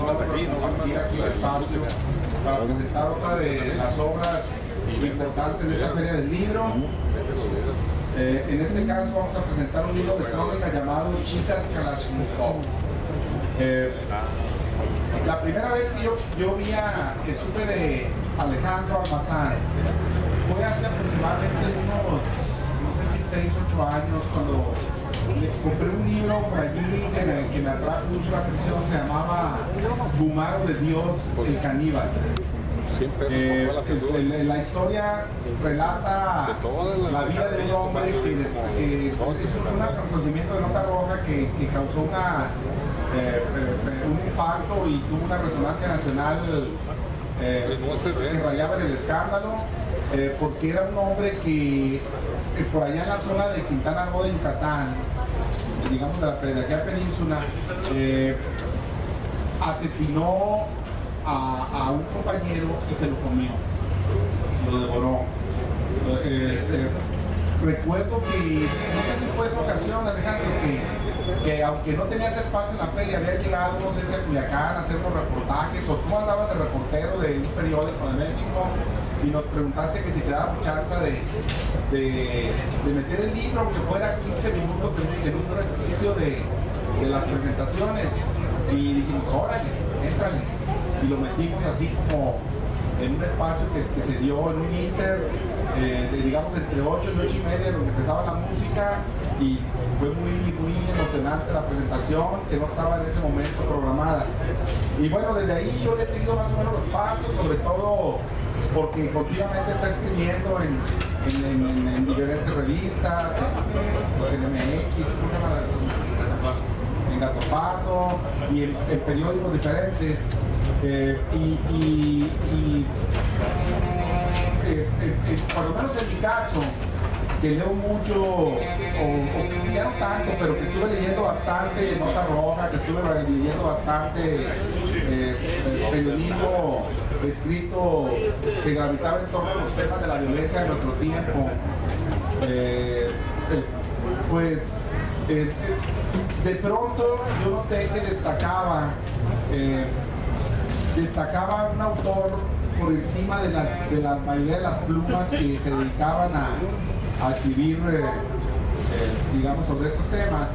compartir aquí el espacio para presentar otra de las obras importantes de esta feria del libro. En este caso vamos a presentar un libro de crónicas llamado Chicas Kalashnikov. La primera vez que yo que supe de Alejandro Almazán fue hace aproximadamente unos, no sé si 6 o 8 años, cuando le compré un libro por allí que me atrajo mucho la atención. Se llamaba Gumaro de Dios, el caníbal. La historia relata la vida de un hombre que es un acontecimiento de nota roja que causó un impacto y tuvo una resonancia nacional que rayaba en el escándalo, porque era un hombre que por allá en la zona de Quintana Roo de Yucatán, digamos de aquella península, asesinó a un compañero y se lo comió, lo devoró. Recuerdo que, no sé si fue esa ocasión, Alejandro, que aunque no tenías espacio en la feria, había llegado, no sé si a Culiacán a hacer unos reportajes, o tú andabas de reportero de un periódico de México y nos preguntaste que si te daba chance de meter el libro, aunque fuera 15 minutos en un resquicio de las presentaciones, y dijimos, órale, éntrale, y lo metimos así como en un espacio que se dio en un inter, digamos entre 8 y 8 y media, donde empezaba la música, y fue muy emocionante la presentación, que no estaba en ese momento programada. Y bueno, desde ahí yo le he seguido más o menos los pasos, sobre todo porque continuamente está escribiendo en diferentes revistas, en MX, en Gato Pardo y en periódicos diferentes. Por lo menos en mi caso, que leo mucho, o ya no tanto, pero que estuve leyendo bastante Nota Roja, que estuve leyendo bastante periodismo escrito que gravitaba en torno a los temas de la violencia de nuestro tiempo, de pronto yo noté que destacaba un autor por encima de la mayoría de las plumas que se dedicaban a escribir, digamos, sobre estos temas,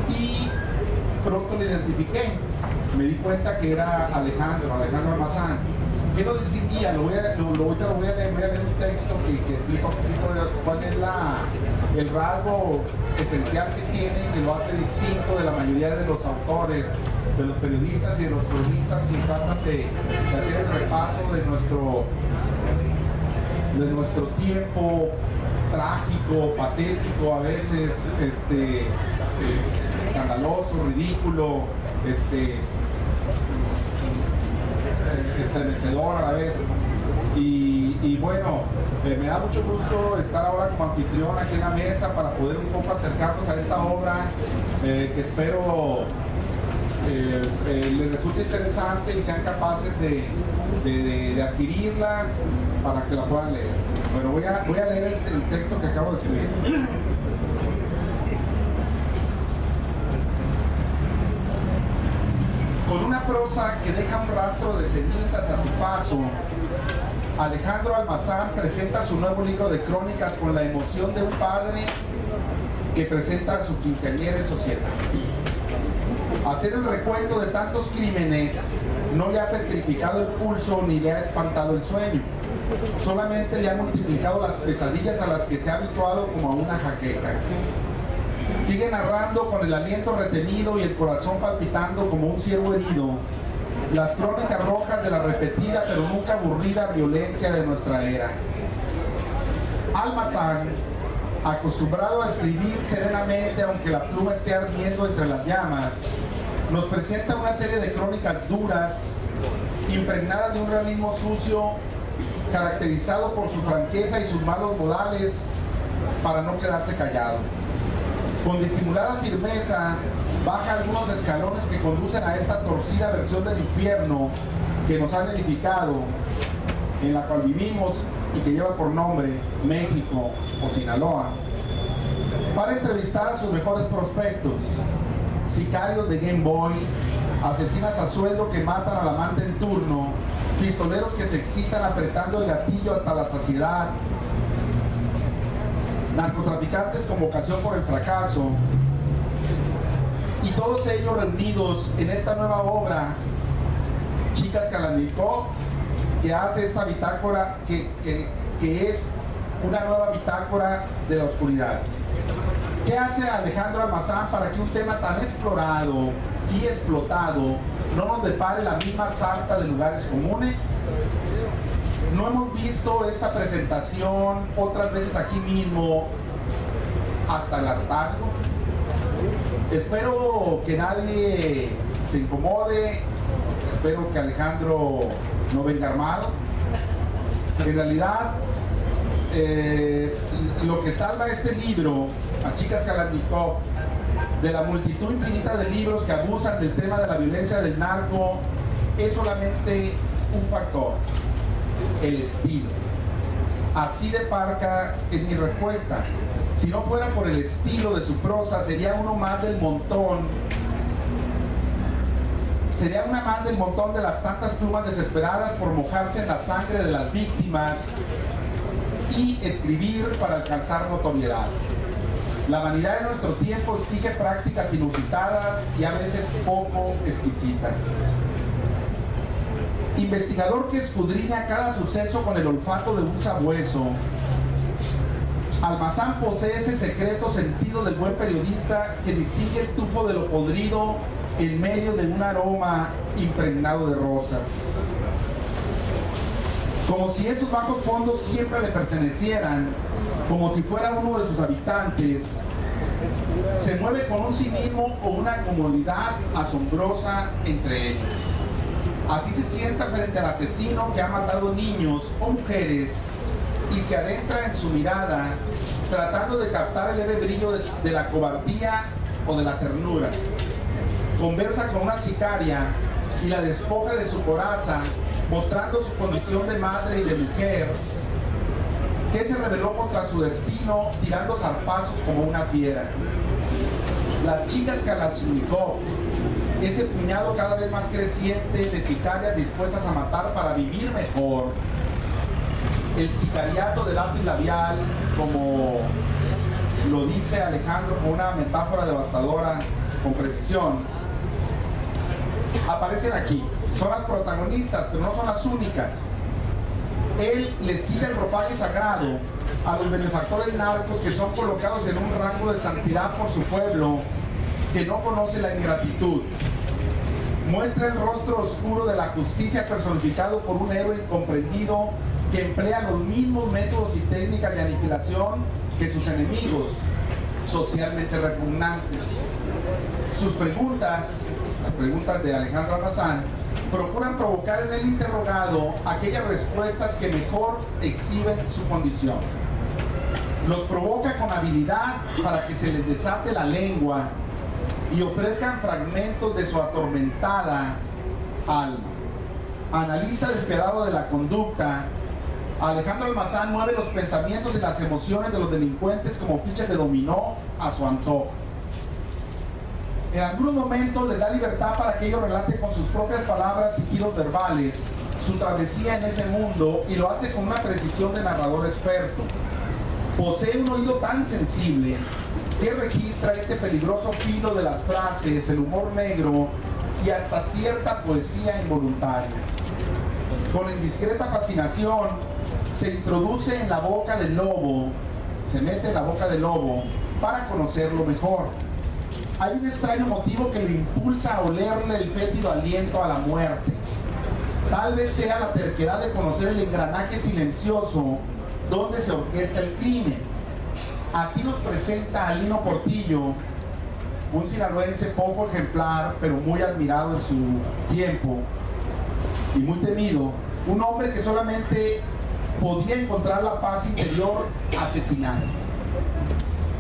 y pronto le identifiqué. Me di cuenta que era Alejandro Almazán. ¿Qué lo distinguía? Ahorita lo voy a leer un texto que explica un poquito de cuál es el rasgo esencial que tiene, que lo hace distinto de la mayoría de los autores, de los periodistas y de los cronistas que tratan de hacer el repaso de nuestro tiempo trágico, patético, a veces escandaloso, ridículo, estremecedor a la vez. Y bueno, me da mucho gusto estar ahora como anfitrión aquí en la mesa para poder un poco acercarnos a esta obra, que espero les resulte interesante y sean capaces de adquirirla para que la puedan leer. Bueno, voy a leer el texto que acabo de escribir. Con una prosa que deja un rastro de cenizas a su paso, Alejandro Almazán presenta su nuevo libro de crónicas con la emoción de un padre que presenta a su quinceañera en sociedad. Hacer el recuento de tantos crímenes no le ha petrificado el pulso ni le ha espantado el sueño. Solamente le ha multiplicado las pesadillas a las que se ha habituado como a una jaqueca. Sigue narrando con el aliento retenido y el corazón palpitando como un ciervo herido las crónicas rojas de la repetida pero nunca aburrida violencia de nuestra era. Almazán, acostumbrado a escribir serenamente aunque la pluma esté ardiendo entre las llamas, nos presenta una serie de crónicas duras, impregnadas de un realismo sucio, caracterizado por su franqueza y sus malos modales, para no quedarse callado. Con disimulada firmeza, baja algunos escalones que conducen a esta torcida versión del infierno que nos han edificado, en la cual vivimos y que lleva por nombre México o Sinaloa, para entrevistar a sus mejores prospectos, sicarios de Game Boy, asesinas a sueldo que matan al amante en turno, pistoleros que se excitan apretando el gatillo hasta la saciedad, narcotraficantes con vocación por el fracaso, y todos ellos reunidos en esta nueva obra, Chicas Kalashnikov, que hace esta bitácora que es una nueva bitácora de la oscuridad. ¿Qué hace Alejandro Almazán para que un tema tan explorado y explotado no nos depare la misma sarta de lugares comunes? No hemos visto esta presentación otras veces aquí mismo hasta el hartazgo. Espero que nadie se incomode, espero que Alejandro no venga armado. En realidad, lo que salva este libro, a Chicas Kalashnikov, de la multitud infinita de libros que abusan del tema de la violencia del narco, es solamente un factor: el estilo. Así de parca es mi respuesta. Si no fuera por el estilo de su prosa, sería uno más del montón. Sería una más del montón de las tantas plumas desesperadas por mojarse en la sangre de las víctimas y escribir para alcanzar notoriedad. La vanidad de nuestro tiempo exige prácticas inusitadas y a veces poco exquisitas. Investigador que escudriña cada suceso con el olfato de un sabueso, Almazán posee ese secreto sentido del buen periodista que distingue el tufo de lo podrido en medio de un aroma impregnado de rosas. Como si esos bajos fondos siempre le pertenecieran, como si fuera uno de sus habitantes, se mueve con un cinismo o una comodidad asombrosa entre ellos. Así se sienta frente al asesino que ha matado niños o mujeres y se adentra en su mirada, tratando de captar el leve brillo de la cobardía o de la ternura. Conversa con una sicaria y la despoja de su coraza, mostrando su condición de madre y de mujer, que se rebeló contra su destino tirando zarpazos como una fiera. Las Chicas Kalashnikov, ese puñado cada vez más creciente de sicarias dispuestas a matar para vivir mejor. El sicariato del lápiz labial, como lo dice Alejandro con una metáfora devastadora, con precisión, aparecen aquí. Son las protagonistas, pero no son las únicas. Él les quita el ropaje sagrado a los benefactores narcos que son colocados en un rango de santidad por su pueblo que no conoce la ingratitud. Muestra el rostro oscuro de la justicia personificado por un héroe incomprendido que emplea los mismos métodos y técnicas de aniquilación que sus enemigos socialmente repugnantes. Sus preguntas, las preguntas de Alejandro Almazán, procuran provocar en el interrogado aquellas respuestas que mejor exhiben su condición. Los provoca con habilidad para que se les desate la lengua y ofrezcan fragmentos de su atormentada alma. Analista despiadado de la conducta, Alejandro Almazán mueve los pensamientos y las emociones de los delincuentes como fichas de dominó a su antojo. En algunos momentos les da libertad para que ellos relaten con sus propias palabras y tiros verbales su travesía en ese mundo, y lo hace con una precisión de narrador experto. Posee un oído tan sensible que registra ese peligroso filo de las frases, el humor negro y hasta cierta poesía involuntaria. Con indiscreta fascinación se introduce en la boca del lobo, se mete en la boca del lobo para conocerlo mejor. Hay un extraño motivo que le impulsa a olerle el fétido aliento a la muerte. Tal vez sea la terquedad de conocer el engranaje silencioso donde se orquesta el crimen. Así nos presenta a Lino Portillo, un sinaloense poco ejemplar, pero muy admirado en su tiempo y muy temido, un hombre que solamente podía encontrar la paz interior asesinando.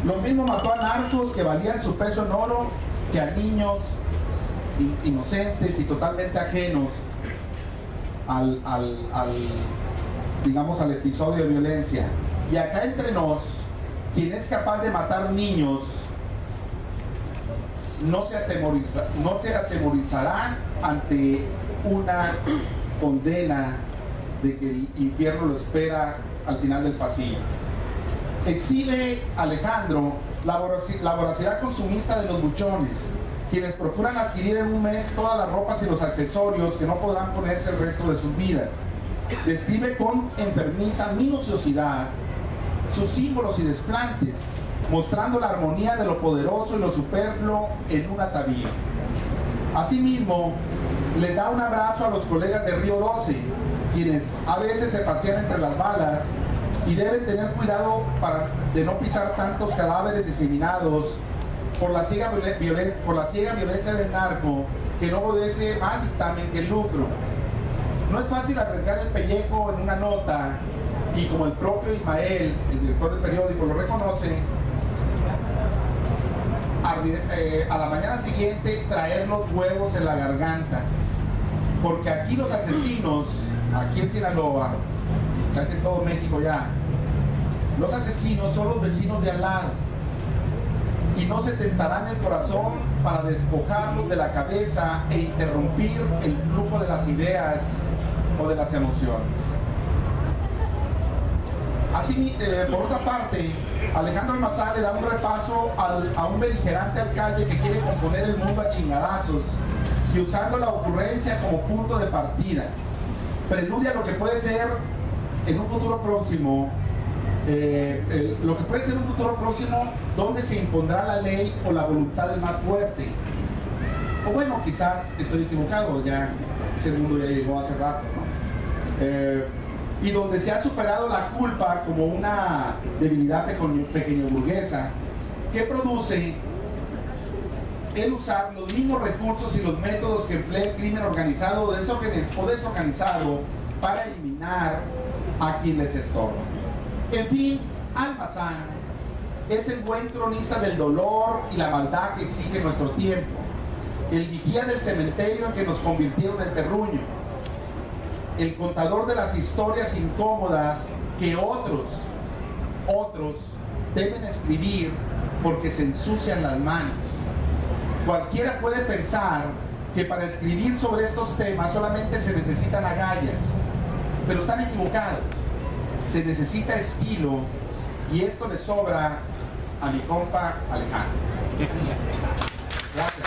Lo mismo mató a narcos que valían su peso en oro que a niños inocentes y totalmente ajenos digamos, al episodio de violencia. Y acá entre nos, quien es capaz de matar niños no se atemorizará ante una condena de que el infierno lo espera al final del pasillo. Exhibe Alejandro la voracidad consumista de los buchones, quienes procuran adquirir en un mes todas las ropas y los accesorios que no podrán ponerse el resto de sus vidas. Describe con enfermiza minuciosidad sus símbolos y desplantes, mostrando la armonía de lo poderoso y lo superfluo en un atavío. Asimismo, le da un abrazo a los colegas de Río 12, quienes a veces se pasean entre las balas y deben tener cuidado de no pisar tantos cadáveres diseminados por la ciega violencia del narco, que no obedece más dictamen que el lucro. No es fácil arriesgar el pellejo en una nota, y como el propio Ismael, el director del periódico, lo reconoce, a la mañana siguiente traer los huevos en la garganta, porque aquí los asesinos, aquí en Sinaloa, casi en todo México ya, los asesinos son los vecinos de al lado, y no se tentarán el corazón para despojarlos de la cabeza e interrumpir el flujo de las ideas o de las emociones. Así, por otra parte, Alejandro Almazán le da un repaso a un beligerante alcalde que quiere componer el mundo a chingadazos y usando la ocurrencia como punto de partida. Preludia lo que puede ser en un futuro próximo, donde se impondrá la ley o la voluntad del más fuerte. O bueno, quizás estoy equivocado, ya ese mundo ya llegó hace rato, ¿no? Y donde se ha superado la culpa como una debilidad pequeño burguesa que produce el usar los mismos recursos y los métodos que emplea el crimen organizado o desorganizado para eliminar a quien les estorba. En fin, Almazán es el buen cronista del dolor y la maldad que exige nuestro tiempo, el vigía del cementerio en que nos convirtieron en terruño, el contador de las historias incómodas que otros deben escribir porque se ensucian las manos. Cualquiera puede pensar que para escribir sobre estos temas solamente se necesitan agallas, pero están equivocados. Se necesita estilo, y esto le sobra a mi compa Alejandro. Gracias.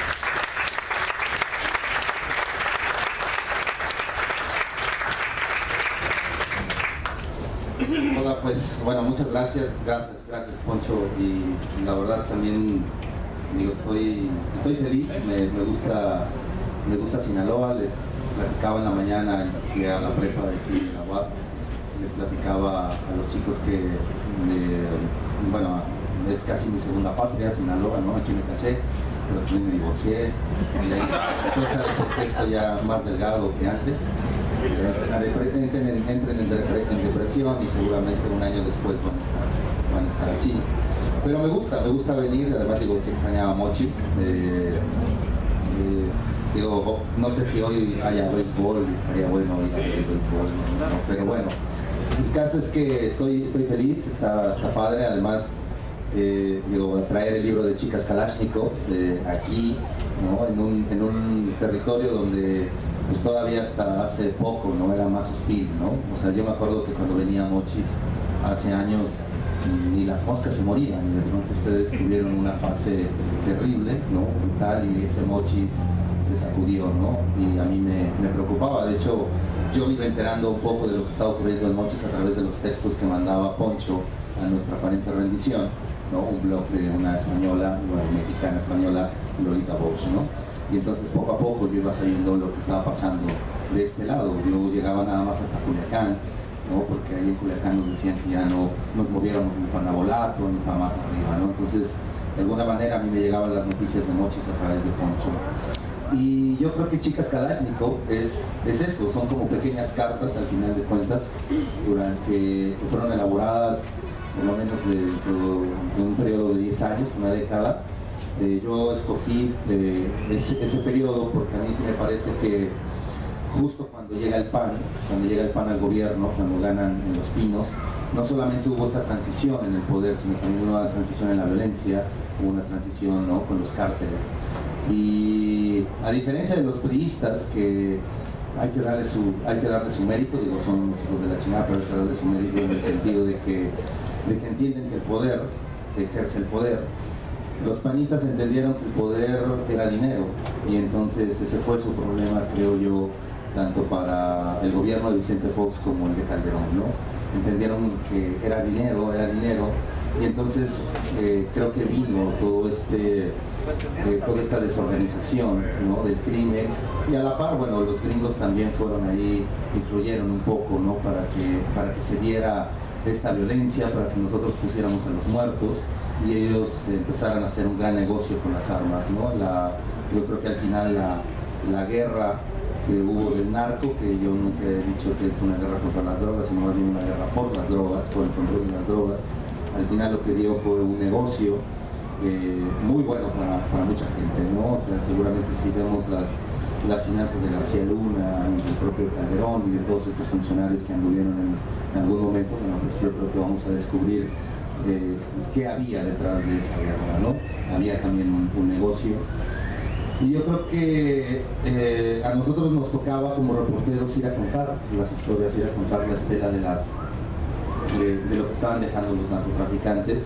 Hola, pues bueno, muchas gracias Poncho, y la verdad también digo, estoy feliz, me gusta Sinaloa. Les platicaba en la mañana, llegué a la prepa de aquí de la UAP, les platicaba a los chicos que bueno, es casi mi segunda patria, Sinaloa, ¿no? Aquí me casé, pero también me divorcié, y ahí después estoy ya más delgado que antes. Entren en depresión y seguramente un año después van a estar así. Pero me gusta venir, además digo, si extrañaba Mochis. Digo, no sé si hoy haya béisbol, estaría bueno ir a ver béisbol, ¿no? Pero bueno, el caso es que estoy feliz, está padre. Además, digo, traer el libro de Chicas Kalashnikov aquí, ¿no? En un territorio donde pues todavía hasta hace poco no era más hostil, ¿no? O sea, yo me acuerdo que cuando venía Mochis hace años ni las moscas se morían, y de pronto ustedes tuvieron una fase terrible, ¿no? Brutal, y ese Mochis se sacudió, ¿no? Y a mí me preocupaba. De hecho, yo me iba enterando un poco de lo que estaba ocurriendo en Mochis a través de los textos que mandaba Poncho a nuestra aparente rendición, ¿no? Un blog de una española, una mexicana española, Lolita Bosch, ¿no? Y entonces poco a poco yo iba sabiendo lo que estaba pasando de este lado. Yo llegaba nada más hasta Culiacán, ¿no? Porque ahí en Culiacán nos decían que ya no nos moviéramos ni para Nabolato ni para más arriba, ¿no? Entonces, de alguna manera a mí me llegaban las noticias de Mochis a través de Poncho. Y yo creo que Chicas Kalashnikov es eso, son como pequeñas cartas al final de cuentas, que fueron elaboradas por lo menos de un periodo de 10 años, una década. Yo escogí ese periodo porque a mí sí me parece que justo cuando llega el PAN al gobierno, cuando ganan en Los Pinos, no solamente hubo esta transición en el poder, sino también hubo una transición en la violencia, hubo una transición, ¿no?, con los cárteles. Y a diferencia de los priistas, que hay que darle su mérito, digo, son los hijos de la chingada, pero hay que darle su mérito en el sentido de que entienden que el poder, que ejerce el poder. Los panistas entendieron que el poder era dinero, y entonces ese fue su problema, creo yo, tanto para el gobierno de Vicente Fox como el de Calderón, ¿no? Entendieron que era dinero, y entonces creo que vino toda esta desorganización, ¿no?, del crimen, y a la par, bueno, los gringos también fueron ahí, influyeron un poco, ¿no?, para que se diera esta violencia, para que nosotros pusiéramos a los muertos y ellos empezaran a hacer un gran negocio con las armas, ¿no? Yo creo que al final la guerra que hubo del narco, que yo nunca he dicho que es una guerra contra las drogas, sino más bien una guerra por las drogas, por el control de las drogas, al final lo que dio fue un negocio muy bueno para mucha gente, ¿no? O sea, seguramente si vemos las finanzas de García Luna, del propio Calderón y de todos estos funcionarios que anduvieron en algún momento, bueno, pues yo creo que vamos a descubrir qué había detrás de esa guerra, ¿no? Había también un negocio. Y yo creo que a nosotros nos tocaba como reporteros ir a contar las historias, ir a contar la estela de lo que estaban dejando los narcotraficantes.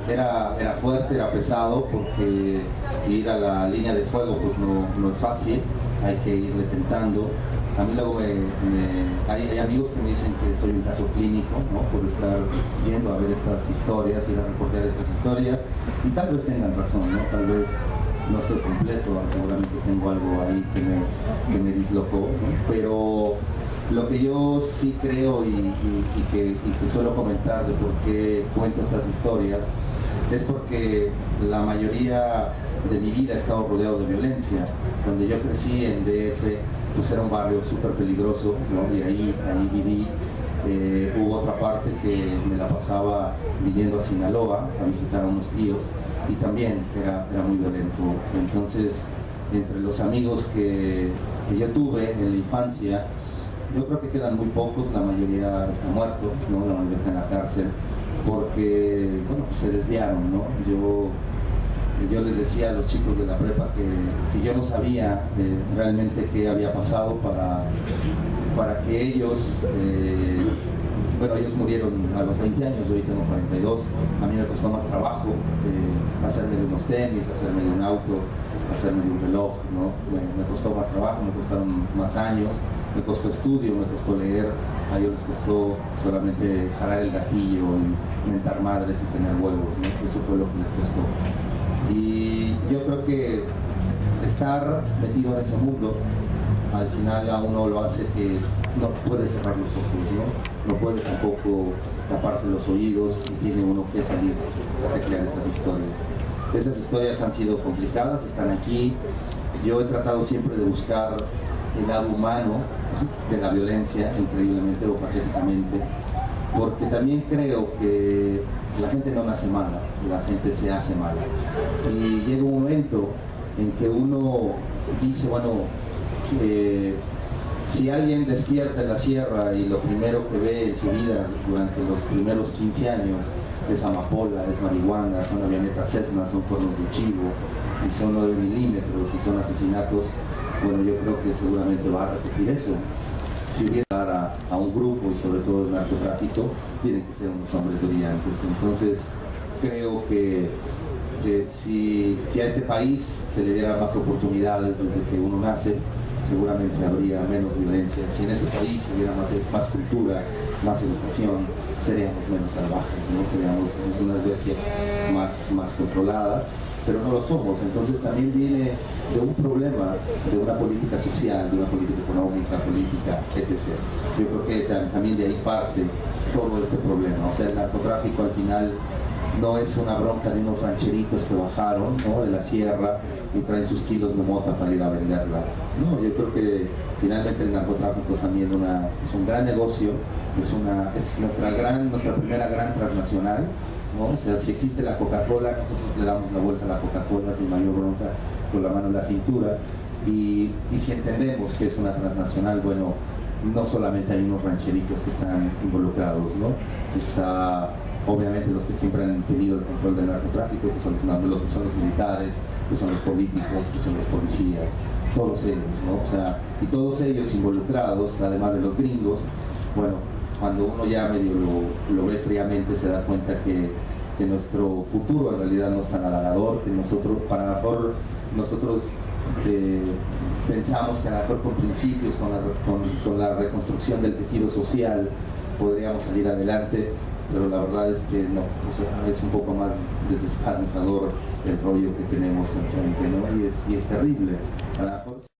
Era fuerte, era pesado, porque ir a la línea de fuego pues no es fácil, hay que irle tentando. A mí luego hay amigos que me dicen que soy un caso clínico, ¿no?, por estar yendo a ver estas historias, ir a reportear estas historias, y tal vez tengan razón, ¿no? Tal vez no estoy completo, seguramente tengo algo ahí que me dislocó, ¿no? Pero lo que yo sí creo y que suelo comentar de por qué cuento estas historias es porque la mayoría de mi vida he estado rodeado de violencia. Donde yo crecí en DF, pues era un barrio súper peligroso, ¿no? Y ahí viví. Hubo otra parte que me la pasaba viniendo a Sinaloa a visitar a unos tíos, y también era muy violento. Entonces, entre los amigos que yo tuve en la infancia, yo creo que quedan muy pocos, la mayoría está muerto, ¿no? La mayoría está en la cárcel, porque, bueno, pues se desviaron, ¿no? Yo les decía a los chicos de la prepa que yo no sabía realmente qué había pasado para que ellos, bueno, ellos murieron a los 20 años, yo hoy tengo 42, a mí me costó más trabajo hacerme de unos tenis, hacerme de un auto, hacerme de un reloj, ¿no? Me costó más trabajo, me costaron más años, me costó estudio, me costó leer, a ellos les costó solamente jalar el gatillo, mentar madres y tener huevos, ¿no? Eso fue lo que les costó. Y yo creo que estar metido en ese mundo, al final a uno lo hace que no puede cerrar los ojos, ¿no? No puede tampoco taparse los oídos, y tiene uno que salir a teclear esas historias. Esas historias han sido complicadas, están aquí. Yo he tratado siempre de buscar el lado humano de la violencia, increíblemente o patéticamente, porque también creo que la gente no nace mala, la gente se hace mala. Y llega un momento en que uno dice, bueno, si alguien despierta en la sierra y lo primero que ve en su vida durante los primeros 15 años es amapola, es marihuana, son avionetas Cessna, son cuernos de chivo, y son 9 milímetros, y son asesinatos, bueno, yo creo que seguramente va a repetir eso. Si hubiera a un grupo, y sobre todo el narcotráfico, tienen que ser unos hombres brillantes. Entonces creo que si a este país se le dieran más oportunidades desde que uno nace, seguramente habría menos violencia. Si en este país hubiera más cultura, más educación, seríamos menos salvajes, ¿no? Seríamos unas bestias más controladas, pero no lo somos. Entonces también viene de un problema, de una política social, de una política económica, política, etc. Yo creo que también de ahí parte todo este problema. O sea, el narcotráfico al final no es una bronca de unos rancheritos que bajaron, ¿no?, de la sierra y traen sus kilos de mota para ir a venderla. No, yo creo que finalmente el narcotráfico es también es un gran negocio, es nuestra primera gran transnacional, ¿no? O sea, si existe la Coca-Cola, nosotros le damos la vuelta a la Coca-Cola sin mayor bronca, con la mano en la cintura, y si entendemos que es una transnacional, bueno, no solamente hay unos rancheritos que están involucrados, ¿no? Está obviamente los que siempre han tenido el control del narcotráfico, que son los militares, que son los políticos, que son los policías, todos ellos, ¿no? O sea, y todos ellos involucrados, además de los gringos, bueno, cuando uno ya medio lo ve fríamente se da cuenta que nuestro futuro en realidad no es tan halagador, que nosotros, para lo mejor nosotros pensamos que a lo mejor con principios, con la reconstrucción del tejido social podríamos salir adelante, pero la verdad es que no, o sea, es un poco más desesperanzador el rollo que tenemos enfrente, ¿no? Y es terrible. A lo mejor